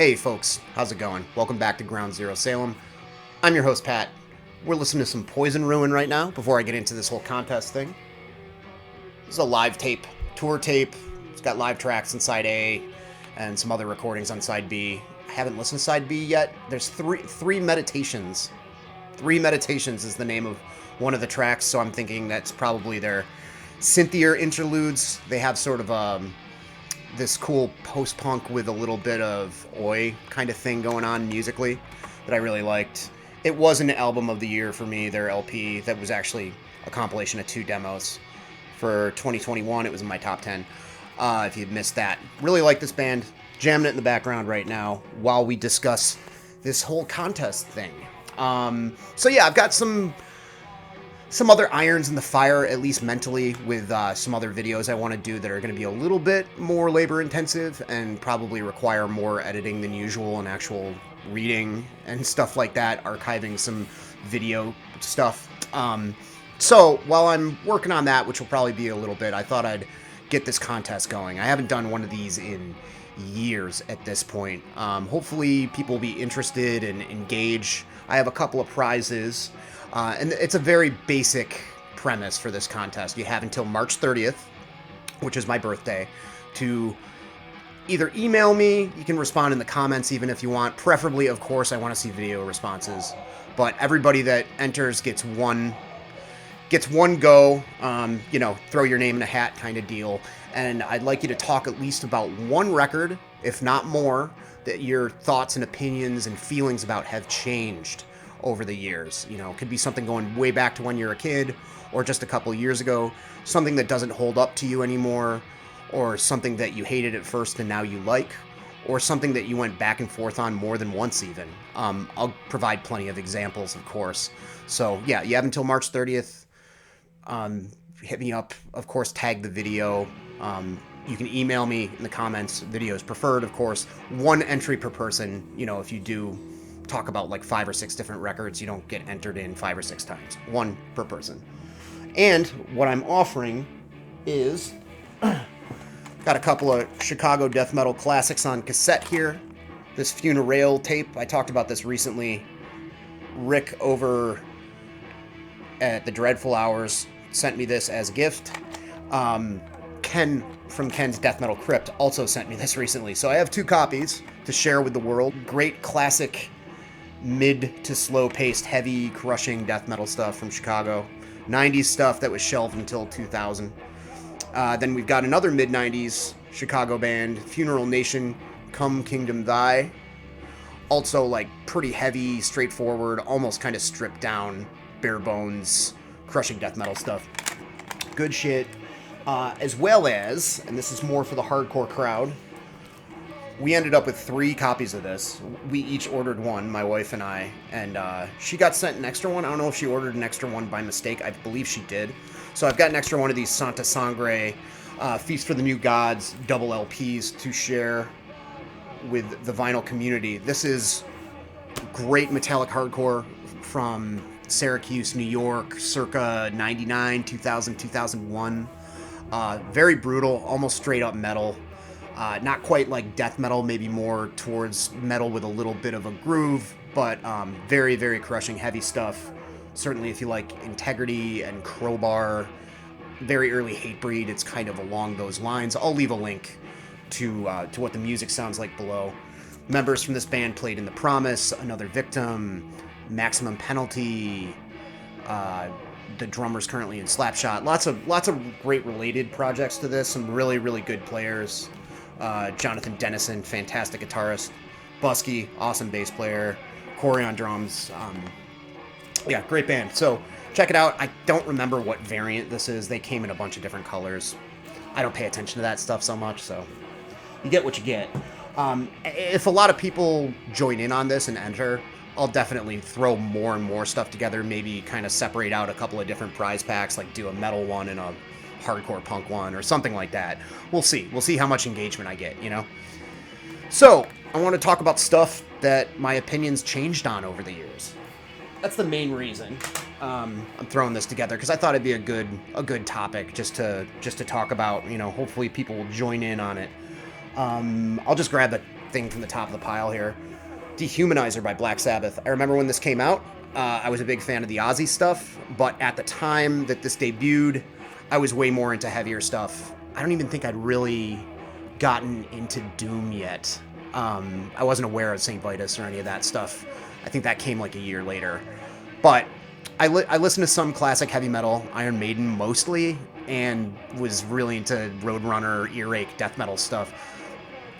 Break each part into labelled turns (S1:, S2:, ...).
S1: Hey folks, how's it going? Welcome back to Ground Zero Salem. I'm your host Pat. We're listening to some Poison Ruin right now before I get into this whole contest thing. This is a live tape, tour tape. It's got live tracks on side A and some other recordings on side B. I haven't listened to side B yet. There's three meditations. Three Meditations is the name of one of the tracks, so I'm thinking that's probably their synthier interludes. They have sort of this cool post-punk with a little bit of oi kind of thing going on musically that I really liked. It was an album of the year for me, their LP. That was actually a compilation of 2 demos. For 2021, it was in my top 10. If you'd missed that. Really like this band. Jamming it in the background right now while we discuss this whole contest thing. So yeah, I've got some other irons in the fire, at least mentally, with some other videos I want to do that are going to be a little bit more labor intensive and probably require more editing than usual and actual reading and stuff like that, archiving some video stuff. So while I'm working on that, which will probably be a little bit, I thought I'd get this contest going. I haven't done one of these in years at this point. Hopefully people will be interested and engage. I have a couple of prizes. And it's a very basic premise for this contest. You have until March 30th, which is my birthday, to either email me, you can respond in the comments even if you want. Preferably, of course, I want to see video responses. But everybody that enters gets one go, throw your name in a hat kind of deal. And I'd like you to talk at least about one record, if not more, that your thoughts and opinions and feelings about have changed over the years. You know, it could be something going way back to when you're a kid or just a couple years ago, something that doesn't hold up to you anymore, or something that you hated at first and now you like, or something that you went back and forth on more than once even. I'll provide plenty of examples, of course. So yeah, you have until March 30th. Hit me up, of course, tag the video. You can email me in the comments. Video is preferred, of course. 1 entry per person. You know, if you do talk about like 5 or 6 different records, you don't get entered in 5 or 6 times. 1 per person. And what I'm offering is got a couple of Chicago death metal classics on cassette here. This Funeral tape, I talked about this recently. Rick over at the Dreadful Hours sent me this as a gift. Ken from Ken's Death Metal Crypt also sent me this recently. So I have 2 copies to share with the world. Great classic mid to slow paced, heavy, crushing death metal stuff from Chicago. 90s stuff that was shelved until 2000. Then we've got another mid 90s Chicago band, Funeral Nation, Come Kingdom Thy. Also like pretty heavy, straightforward, almost kind of stripped down, bare bones, crushing death metal stuff. Good shit. As well as, and this is more for the hardcore crowd, we ended up with 3 copies of this. We each ordered one, my wife and I, and she got sent an extra one. I don't know if she ordered an extra one by mistake. I believe she did. So I've got an extra one of these Santa Sangre Feast for the New Gods double LPs to share with the vinyl community. This is great metallic hardcore from Syracuse, New York, circa 99, 2000, 2001. Very brutal, almost straight up metal. Not quite like death metal, maybe more towards metal with a little bit of a groove, but very, very crushing, heavy stuff. Certainly if you like Integrity and Crowbar, very early Hatebreed, it's kind of along those lines. I'll leave a link to what the music sounds like below. Members from this band played in The Promise, Another Victim, Maximum Penalty, the drummer's currently in Slapshot. Lots of great related projects to this. Some really, really good players. Jonathan Dennison, fantastic guitarist. Busky, awesome bass player. Corey on drums. Yeah, great band. So check it out. I don't remember what variant this is. They came in a bunch of different colors. I don't pay attention to that stuff so much, so you get what you get. If a lot of people join in on this and enter, I'll definitely throw more and more stuff together, maybe kind of separate out a couple of different prize packs, like do a metal one and a hardcore punk one or something like that. We'll see. We'll see how much engagement I get, you know? So, I want to talk about stuff that my opinions changed on over the years. That's the main reason I'm throwing this together, because I thought it'd be a good topic just to talk about. You know, hopefully people will join in on it. I'll just grab thing from the top of the pile here. Dehumanizer by Black Sabbath. I remember when this came out. I was a big fan of the Ozzy stuff, but at the time that this debuted, I was way more into heavier stuff. I don't even think I'd really gotten into Doom yet. I wasn't aware of St. Vitus or any of that stuff. I think that came like a year later. But I listened to some classic heavy metal, Iron Maiden mostly, and was really into Roadrunner, Earache, death metal stuff.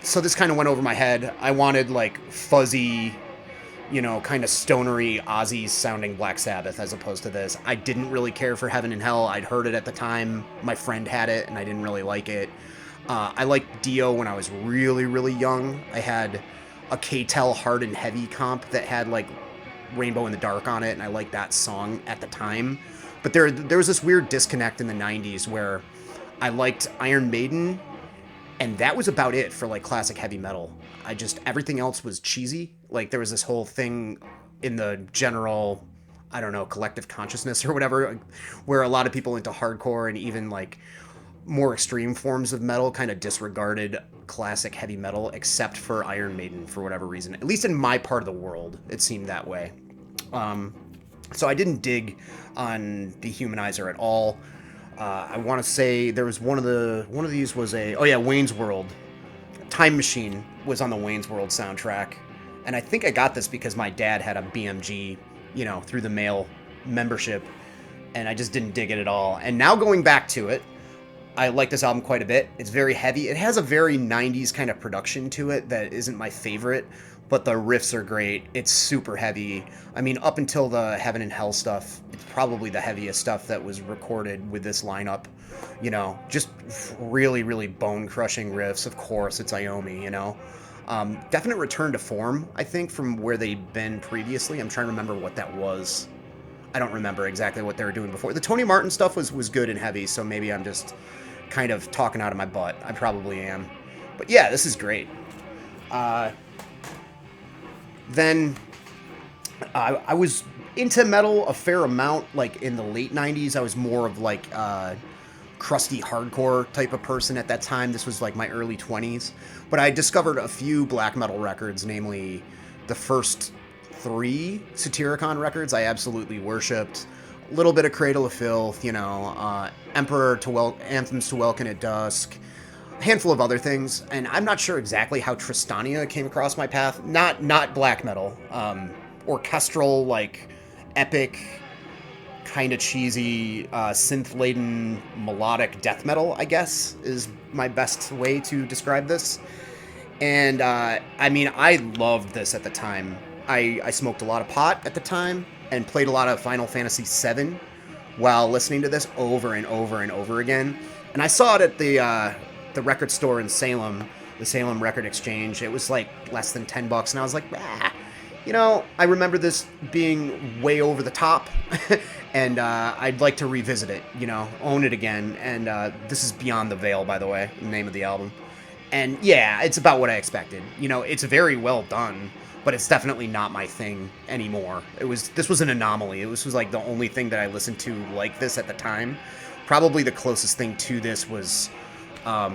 S1: So this kind of went over my head. I wanted like fuzzy, kind of stonery Ozzy sounding Black Sabbath as opposed to this. I didn't really care for Heaven and Hell. I'd heard it at the time. My friend had it, and I didn't really like it. I liked Dio when I was really, really young. I had a K-Tel Hard and Heavy comp that had like Rainbow in the Dark on it, and I liked that song at the time. But there was this weird disconnect in the 90s where I liked Iron Maiden, and that was about it for like classic heavy metal. Everything else was cheesy. Like there was this whole thing in the general, I don't know, collective consciousness or whatever, where a lot of people into hardcore and even like more extreme forms of metal kind of disregarded classic heavy metal, except for Iron Maiden for whatever reason. At least in my part of the world, it seemed that way. So I didn't dig on Dehumanizer at all. I want to say there was one of these was Wayne's World. Time Machine was on the Wayne's World soundtrack, and I think I got this because my dad had a BMG, through the mail membership, and I just didn't dig it at all. And now going back to it, I like this album quite a bit. It's very heavy. It has a very 90s kind of production to it that isn't my favorite, but the riffs are great. It's super heavy. I mean, up until the Heaven and Hell stuff, it's probably the heaviest stuff that was recorded with this lineup. Just really, really bone-crushing riffs. Of course, it's Iommi, Definite return to form, I think, from where they'd been previously. I'm trying to remember what that was. I don't remember exactly what they were doing before. The Tony Martin stuff was good and heavy, so maybe I'm just kind of talking out of my butt. I probably am. But yeah, this is great. Then I was into metal a fair amount, like in the late 90s. I was more of like crusty hardcore type of person at that time. This was like my early 20s. But I discovered a few black metal records, namely the first 3 Satyricon records I absolutely worshipped. A little bit of Cradle of Filth, Emperor to Anthems to Welkin at Dusk, a handful of other things, and I'm not sure exactly how Tristania came across my path. Not black metal, orchestral, like epic, kind of cheesy, synth-laden melodic death metal, I guess, is my best way to describe this. And I loved this at the time. I smoked a lot of pot at the time and played a lot of Final Fantasy VII while listening to this over and over and over again. And I saw it at the record store in Salem, the Salem Record Exchange. It was like less than $10, and I was like, I remember this being way over the top, and I'd like to revisit it, own it again. And this is Beyond the Veil, by the way, the name of the album. And yeah, it's about what I expected. It's very well done, but it's definitely not my thing anymore. This was an anomaly. This was like the only thing that I listened to like this at the time. Probably the closest thing to this was, I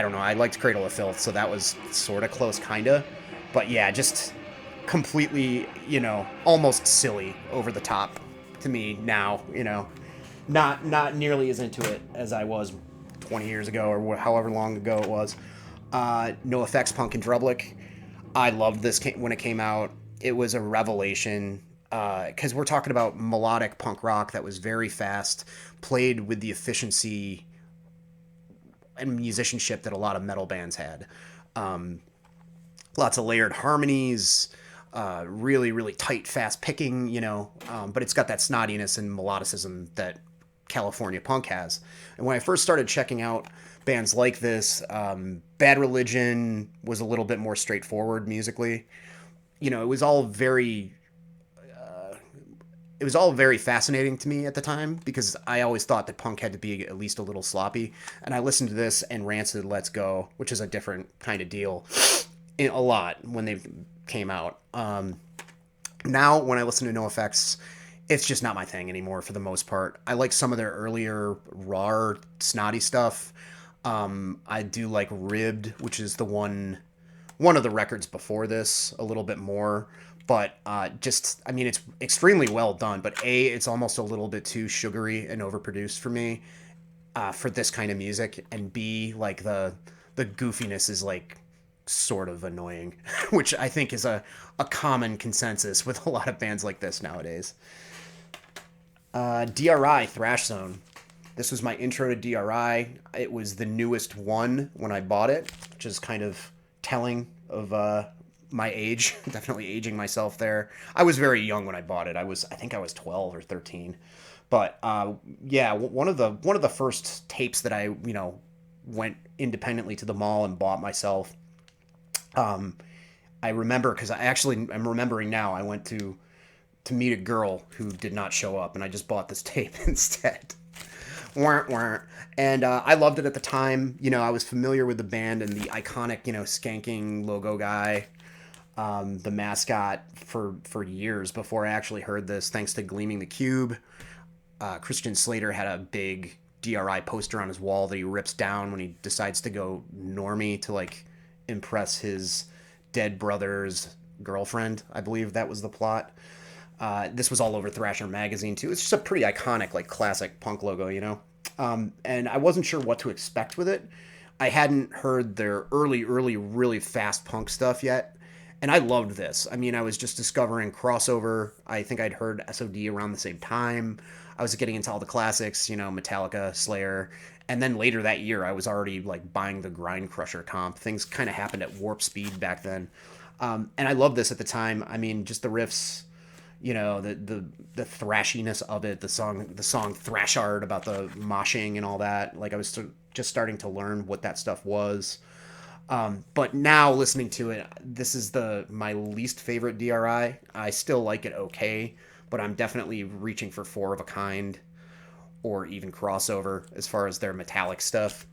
S1: don't know, I liked Cradle of Filth, so that was sort of close, kinda. But yeah, just completely, almost silly, over the top to me now, Not nearly as into it as I was 20 years ago or however long ago it was. No Effects, Punk and Drublic. I loved this when it came out. It was a revelation, because we're talking about melodic punk rock that was very fast, played with the efficiency and musicianship that a lot of metal bands had. Lots of layered harmonies, really, really tight, fast picking, but it's got that snottiness and melodicism that California punk has. And when I first started checking out bands like this, Bad Religion was a little bit more straightforward musically. It was all very fascinating to me at the time, because I always thought that punk had to be at least a little sloppy. And I listened to this and Rancid Let's Go, which is a different kind of deal, a lot when they came out. Now when I listen to NoFX, it's just not my thing anymore for the most part. I like some of their earlier raw, snotty stuff. I do like Ribbed, which is the one one of the records before this a little bit more. But just, I mean, it's extremely well done. But A, it's almost a little bit too sugary and overproduced for me for this kind of music. And B, like the goofiness is like sort of annoying, which I think is a common consensus with a lot of bands like this nowadays. DRI, Thrash Zone. This was my intro to DRI. It was the newest one when I bought it, which is kind of telling of my age. Definitely aging myself there. I was very young when I bought it. I think I was 12 or 13. But yeah, one of the first tapes that I went independently to the mall and bought myself. I remember because I'm remembering now. I went to meet a girl who did not show up, and I just bought this tape instead. And I loved it at the time. I was familiar with the band and the iconic, skanking logo guy, the mascot for years before I actually heard this, thanks to Gleaming the Cube. Christian Slater had a big DRI poster on his wall that he rips down when he decides to go normie to like impress his dead brother's girlfriend. I believe that was the plot. This was all over Thrasher magazine too. It's just a pretty iconic, like classic punk logo, and I wasn't sure what to expect with it. I hadn't heard their early, really fast punk stuff yet, and I loved this. I mean, I was just discovering crossover. I think I'd heard SOD around the same time. I was getting into all the classics, Metallica, Slayer, and then later that year, I was already like buying the Grind Crusher comp. Things kind of happened at warp speed back then, and I loved this at the time. I mean, just the riffs, the thrashiness of it, the song Thrash Art about the moshing and all that. Like I was just starting to learn what that stuff was. But now listening to it, this is my least favorite DRI. I still like it okay, but I'm definitely reaching for Four of a Kind or even Crossover as far as their metallic stuff.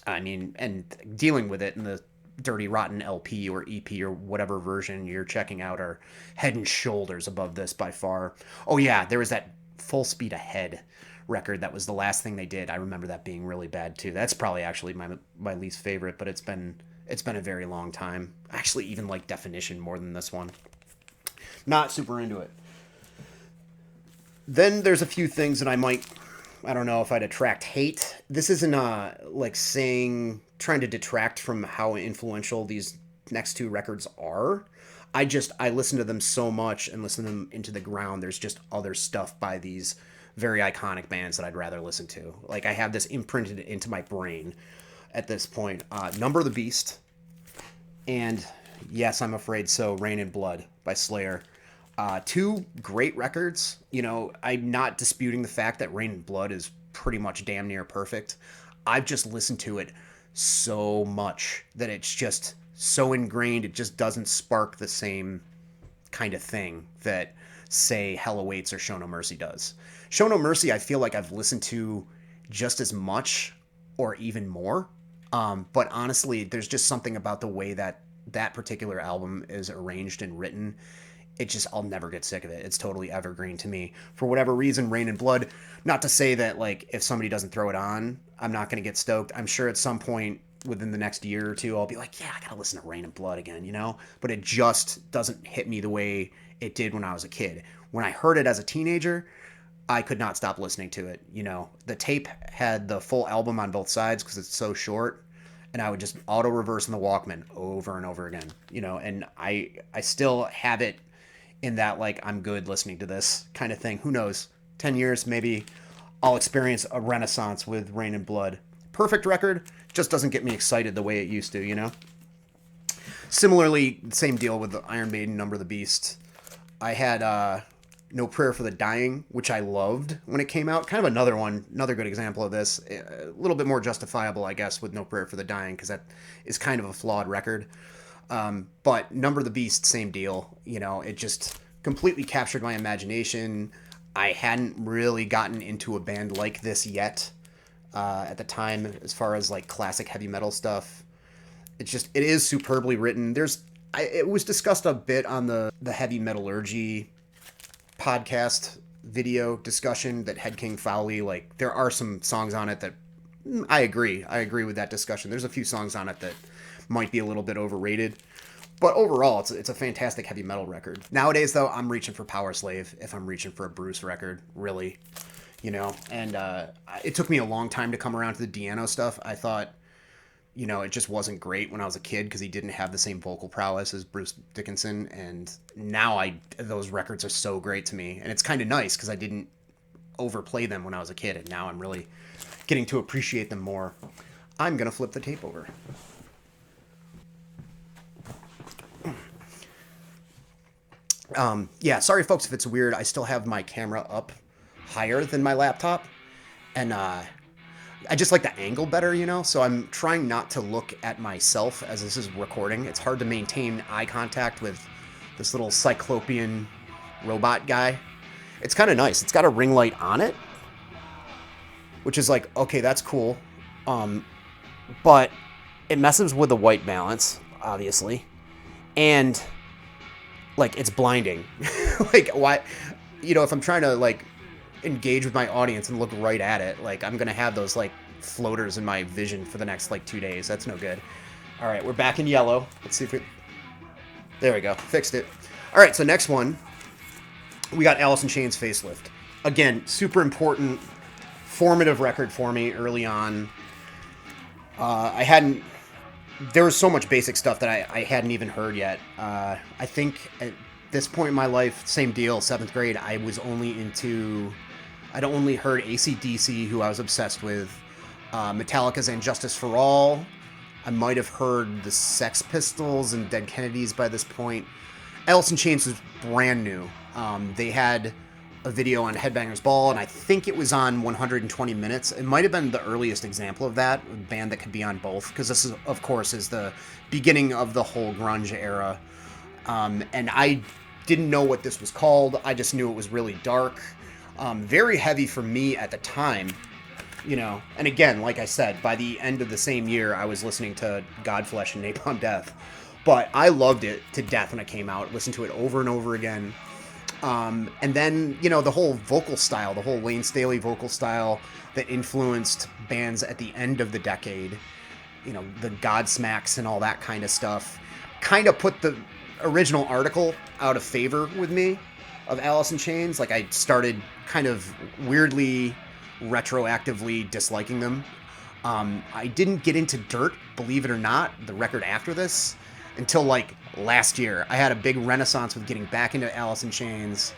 S1: I mean, and dealing with it in the Dirty Rotten LP or EP or whatever version you're checking out are head and shoulders above this by far. Oh yeah, there was that Full Speed Ahead record that was the last thing they did. I remember that being really bad too. That's probably actually my least favorite, but it's been a very long time. I actually even like Definition more than this one. Not super into it. Then there's a few things that I don't know if I'd attract hate. This isn't like trying to detract from how influential these next two records are. I listen to them so much and listen to them into the ground. There's just other stuff by these very iconic bands that I'd rather listen to. Like I have this imprinted into my brain at this point. Number of the Beast, and yes, I'm afraid so, Rain and Blood by Slayer. Two great records. I'm not disputing the fact that Rain and Blood is pretty much damn near perfect. I've just listened to it so much that it's just so ingrained, it just doesn't spark the same kind of thing that, say, Hell Awaits or Show No Mercy does. Show No Mercy, I feel like I've listened to just as much or even more. But honestly, there's just something about the way that particular album is arranged and written. I'll never get sick of it. It's totally evergreen to me. For whatever reason, Rain and Blood, not to say that, like, if somebody doesn't throw it on, I'm not going to get stoked. I'm sure at some point within the next year or two, I'll be like, yeah, I got to listen to Rain and Blood again, But it just doesn't hit me the way it did when I was a kid. When I heard it as a teenager, I could not stop listening to it. The tape had the full album on both sides because it's so short, and I would just auto reverse in the Walkman over and over again, and I still have it in that, like, I'm good listening to this kind of thing. Who knows? 10 years, maybe I'll experience a renaissance with Rain and Blood. Perfect record, just doesn't get me excited the way it used to, Similarly, same deal with the Iron Maiden, Number of the Beast. I had No Prayer for the Dying, which I loved when it came out. Kind of another good example of this. A little bit more justifiable, I guess, with No Prayer for the Dying, because that is kind of a flawed record. But Number of the Beast, same deal. It just completely captured my imagination. I hadn't really gotten into a band like this yet at the time, as far as like classic heavy metal stuff. It is superbly written. It was discussed a bit on the Heavy Metallurgy podcast video discussion that Head King Fowley, like, there are some songs on it that I agree with that discussion. There's a few songs on it that might be a little bit overrated, But overall, it's a fantastic heavy metal record. Nowadays, though, I'm reaching for Power Slave if I'm reaching for a Bruce record, really. And it took me a long time to come around to the Di'Anno stuff. I thought, it just wasn't great when I was a kid because he didn't have the same vocal prowess as Bruce Dickinson. And now those records are so great to me. And it's kind of nice because I didn't overplay them when I was a kid. And now I'm really getting to appreciate them more. I'm going to flip the tape over. Yeah, sorry folks if it's weird. I still have my camera up higher than my laptop, and I just like the angle better, so I'm trying not to look at myself as this is recording. It's hard to maintain eye contact with this little cyclopean robot guy. It's kind of nice. It's got a ring light on it, which is like, okay, that's cool, but it messes with the white balance, obviously, and like it's blinding. Like, why, if I'm trying to like engage with my audience and look right at it, like I'm gonna have those like floaters in my vision for the next like 2 days. That's no good. All right, we're back in yellow. Let's see if there we go, fixed it. All right, so next one, we got Alice in Chains Facelift. Again, super important, formative record for me early on. There was so much basic stuff that I hadn't even heard yet. I think at this point in my life, same deal, 7th grade, I'd only heard AC/DC, who I was obsessed with, Metallica's And Justice for All. I might have heard the Sex Pistols and Dead Kennedys by this point. Alice in Chains was brand new. They had a video on Headbangers Ball, and I think it was on 120 Minutes. It might have been the earliest example of that, a band that could be on both, because this is, of course, is the beginning of the whole grunge era. And I didn't know what this was called. I just knew it was really dark. Very heavy for me at the time, And again, like I said, by the end of the same year, I was listening to Godflesh and Napalm Death. But I loved it to death when it came out. Listened to it over and over again. And then, the whole vocal style, the whole Lane Staley vocal style that influenced bands at the end of the decade, the Godsmacks and all that kind of stuff, kind of put the original article out of favor with me of Alice in Chains. Like, I started kind of weirdly, retroactively disliking them. I didn't get into Dirt, believe it or not, the record after this, until like last year. I had a big renaissance with getting back into Alice in Chains.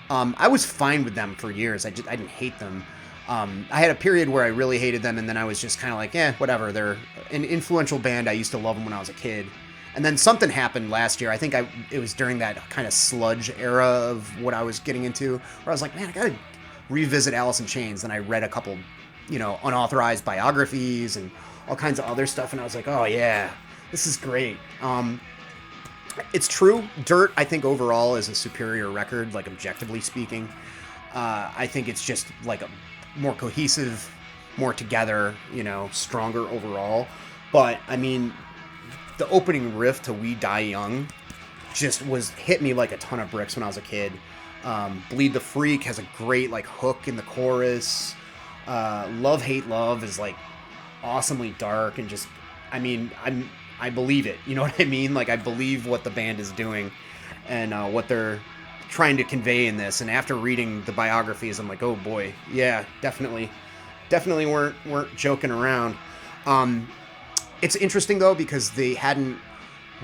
S1: I was fine with them for years. I didn't hate them. I had a period where I really hated them, and then I was just kind of like, whatever. They're an influential band. I used to love them when I was a kid. And then something happened last year. I think it was during that kind of sludge era of what I was getting into, where I was like, man, I gotta revisit Alice in Chains. And I read a couple, unauthorized biographies and all kinds of other stuff, and I was like, oh yeah, this is great. It's true. Dirt, I think overall is a superior record, like objectively speaking. I think it's just like a more cohesive, more together, stronger overall. But I mean, the opening riff to We Die Young just hit me like a ton of bricks when I was a kid. Bleed the Freak has a great like hook in the chorus. Love Hate Love is like awesomely dark and just, I mean, I believe it. You know what I mean? Like, I believe what the band is doing and what they're trying to convey in this. And after reading the biographies, I'm like, oh boy, yeah, definitely weren't joking around. It's interesting though, because they hadn't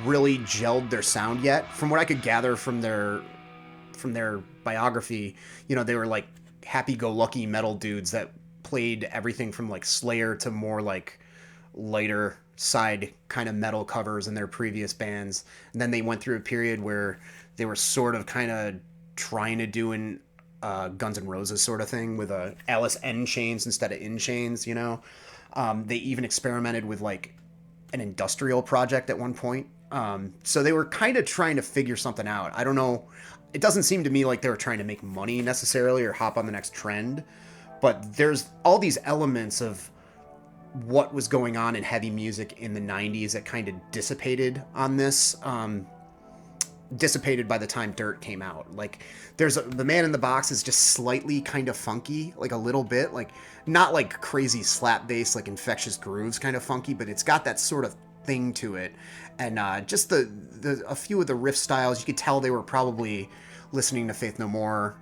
S1: really gelled their sound yet. From what I could gather from their biography, they were like happy-go-lucky metal dudes that played everything from like Slayer to more like lighter side kind of metal covers in their previous bands. And then they went through a period where they were sort of kind of trying to do an Guns N' Roses sort of thing with a Alice in Chains instead of In Chains, They even experimented with like an industrial project at one point. So they were kind of trying to figure something out. I don't know. It doesn't seem to me like they were trying to make money necessarily or hop on the next trend, but there's all these elements of what was going on in heavy music in the 90s that kind of dissipated on this, dissipated by the time Dirt came out. Like, the Man in the Box is just slightly kind of funky, like a little bit, like not like crazy slap bass, like Infectious Grooves kind of funky, but it's got that sort of thing to it. And just a few of the riff styles, you could tell they were probably listening to Faith No More,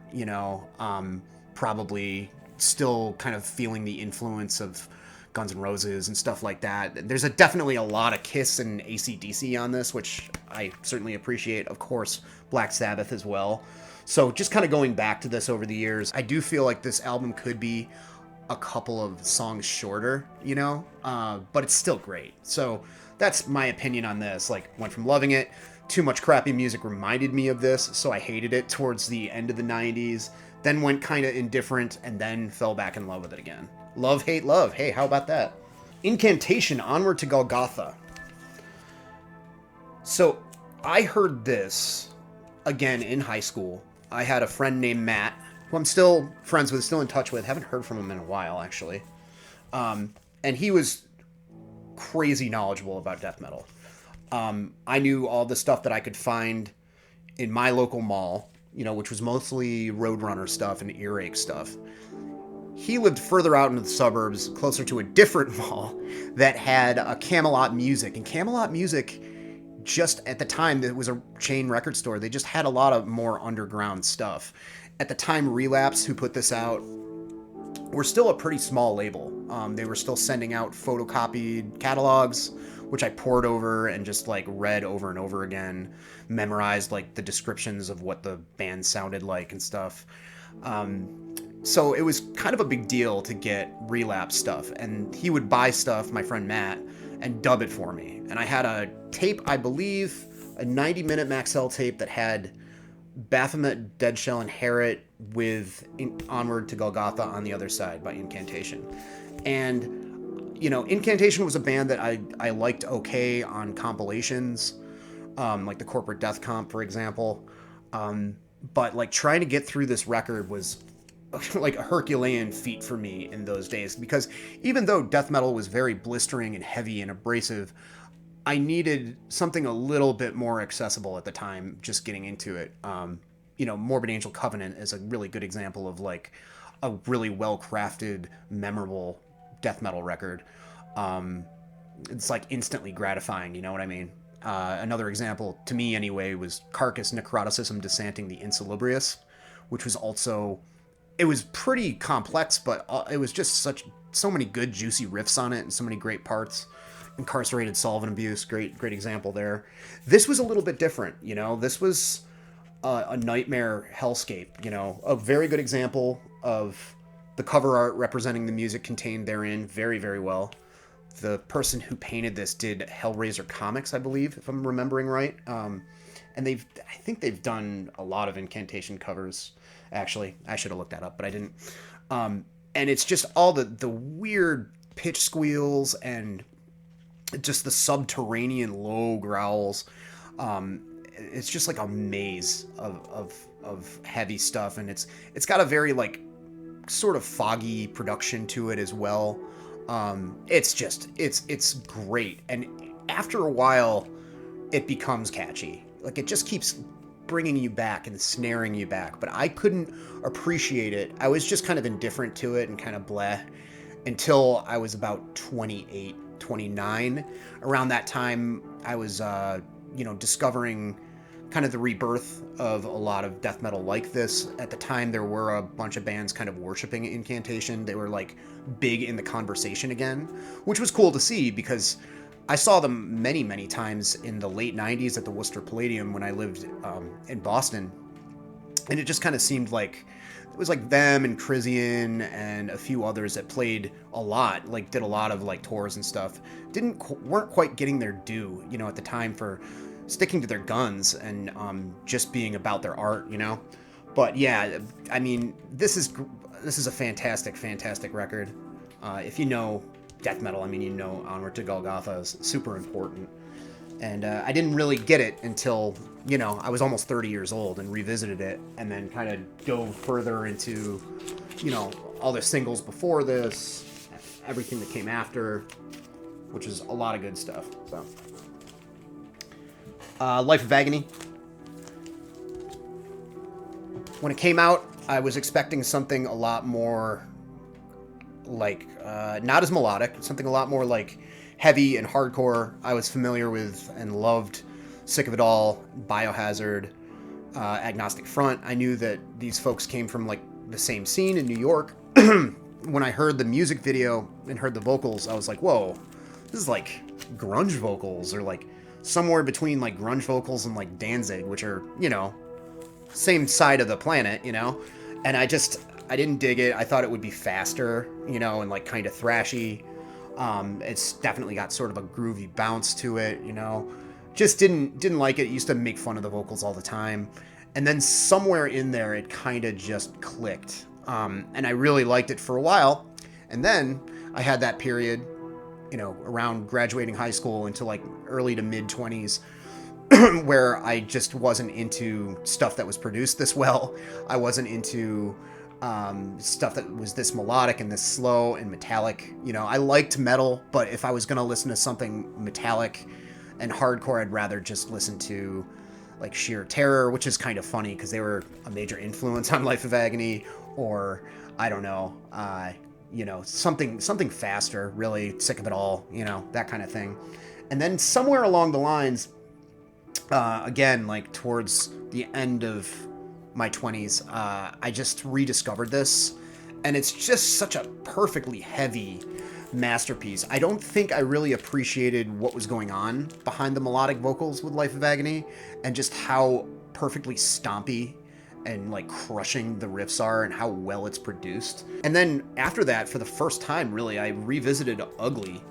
S1: probably still kind of feeling the influence of Guns N' Roses and stuff like that. There's definitely a lot of Kiss and AC/DC on this, which I certainly appreciate. Of course, Black Sabbath as well. So just kind of going back to this over the years, I do feel like this album could be a couple of songs shorter, but it's still great. So that's my opinion on this. Like, went from loving it, too much crappy music reminded me of this, so I hated it towards the end of the 90s, then went kind of indifferent, and then fell back in love with it again. Love, hate, love. Hey, how about that? Incantation, Onward to Golgotha. So I heard this again in high school. I had a friend named Matt, who I'm still friends with, still in touch with. Haven't heard from him in a while, actually. And he was crazy knowledgeable about death metal. I knew all the stuff that I could find in my local mall, which was mostly Roadrunner stuff and earache stuff. He lived further out into the suburbs, closer to a different mall that had a Camelot Music. And Camelot Music, just at the time, it was a chain record store. They just had a lot of more underground stuff. At the time, Relapse, who put this out, were still a pretty small label. They were still sending out photocopied catalogs, which I pored over and just read over and over again, memorized the descriptions of what the band sounded like and stuff. So it was kind of a big deal to get Relapse stuff, and he would buy stuff, my friend Matt, and dub it for me. And I had a tape, I believe, a 90-minute Maxell tape that had Baphomet, Deadshell, and Harrot with Onward to Golgotha on the other side by Incantation. And, Incantation was a band that I liked okay on compilations, like the Corporate Death Comp, for example. But, trying to get through this record was a Herculean feat for me in those days, because even though death metal was very blistering and heavy and abrasive, I needed something a little bit more accessible at the time, just getting into it. Morbid Angel Covenant is a really good example of a really well-crafted, memorable death metal record. It's instantly gratifying, you know what I mean? Another example, to me anyway, was Carcass Necroticism Desanting the Insalubrious, which was also... It was pretty complex, but it was just so many good, juicy riffs on it and so many great parts. Incarcerated Solvent Abuse, great example there. This was a little bit different, This was a nightmare hellscape, A very good example of the cover art representing the music contained therein very, very well. The person who painted this did Hellraiser Comics, I believe, if I'm remembering right. And I think they've done a lot of Incantation covers. Actually, I should have looked that up, but I didn't. And it's just all the weird pitch squeals and just the subterranean low growls. It's just a maze of heavy stuff, and it's got a very sort of foggy production to it as well. It's great, and after a while, it becomes catchy. It just keeps bringing you back and snaring you back, but I couldn't appreciate it. I was just kind of indifferent to it and kind of bleh until I was about 28, 29. Around that time, I was, discovering kind of the rebirth of a lot of death metal like this. At the time, there were a bunch of bands kind of worshiping Incantation. They were big in the conversation again, which was cool to see because I saw them many, many times in the late 90s at the Worcester Palladium when I lived in Boston. And it just kind of seemed like it was them and Crisian and a few others that played a lot, did a lot of tours and stuff. Weren't quite getting their due, at the time for sticking to their guns and just being about their art, But yeah, I mean, this is a fantastic, fantastic record. If you know death metal, I mean, Onward to Golgotha is super important. And I didn't really get it until, I was almost 30 years old and revisited it and then kind of dove further into, all the singles before this, everything that came after, which is a lot of good stuff. So, Life of Agony. When it came out, I was expecting something a lot more not as melodic, something a lot more heavy and hardcore, I was familiar with and loved Sick of It All, Biohazard, Agnostic Front. I knew that these folks came from like the same scene in New York. When I heard the music video and heard the vocals, I was like, whoa, this is like grunge vocals, or like somewhere between like grunge vocals and like Danzig, which are, you know, same side of the planet, you know? And I didn't dig it. I thought it would be faster, you know, and like kind of thrashy. It's definitely got sort of a groovy bounce to it, you know? Just didn't like it. Used to make fun of the vocals all the time. And then somewhere in there, it kind of just clicked. And I really liked it for a while. And then I had that period, you know, around graduating high school into like early to mid 20s, where I just wasn't into stuff that was produced this well. I wasn't into stuff that was this melodic and this slow and metallic. You know, I liked metal, but if I was going to listen to something metallic and hardcore, I'd rather just listen to like Sheer Terror, which is kind of funny because they were a major influence on Life of Agony, or I don't know, you know, something faster, really, Sick of It All, you know, that kind of thing. And then somewhere along the lines, again, like towards the end of my 20s, I just rediscovered this, and it's just such a perfectly heavy masterpiece. I don't think I really appreciated what was going on behind the melodic vocals with Life of Agony, and just how perfectly stompy and like crushing the riffs are, and how well it's produced. And then after that, for the first time, really, I revisited Ugly,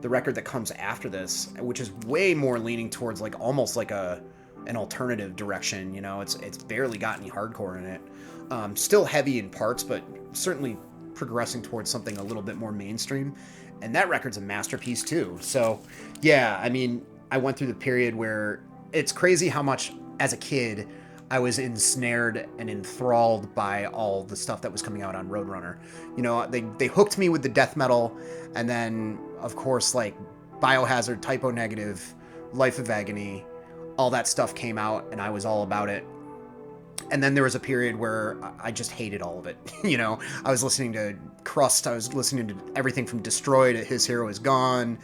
S1: the record that comes after this, which is way more leaning towards like almost like an alternative direction. You know, it's barely got any hardcore in it. Still heavy in parts, but certainly progressing towards something a little bit more mainstream. And that record's a masterpiece too. So yeah, I mean, I went through the period where it's crazy how much as a kid I was ensnared and enthralled by all the stuff that was coming out on Roadrunner. You know, they hooked me with the death metal, and then of course like Biohazard, Typo Negative, Life of Agony, all that stuff came out, and I was all about it. And then there was a period where I just hated all of it. You know, I was listening to Crust, I was listening to everything from Destroy to His Hero Is Gone,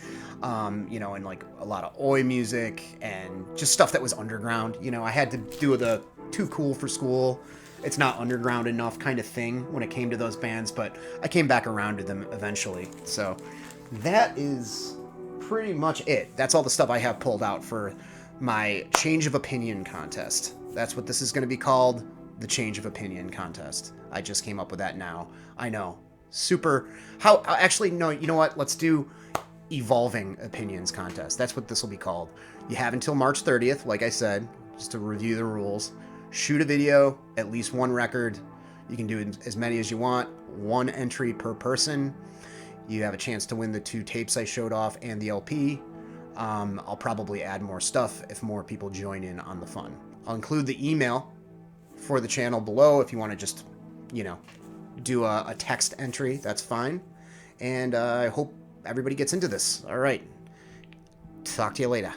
S1: you know, and like a lot of Oi music and just stuff that was underground. You know, I had to do the too cool for school, it's not underground enough kind of thing when it came to those bands, but I came back around to them eventually. So that is pretty much it. That's all the stuff I have pulled out for my Change of Opinion contest. That's what this is going to be called, the Change of Opinion contest. I just came up with that now. I know. Super. How? Actually, no, you know what? Let's do Evolving Opinions contest. That's what this will be called. You have until March 30th, like I said, just to review the rules. Shoot a video, at least one record. You can do as many as you want. One entry per person. You have a chance to win the 2 tapes I showed off and the LP. I'll probably add more stuff if more people join in on the fun. I'll include the email for the channel below if you want to just, you know, do a text entry. That's fine. And I hope everybody gets into this. All right. Talk to you later.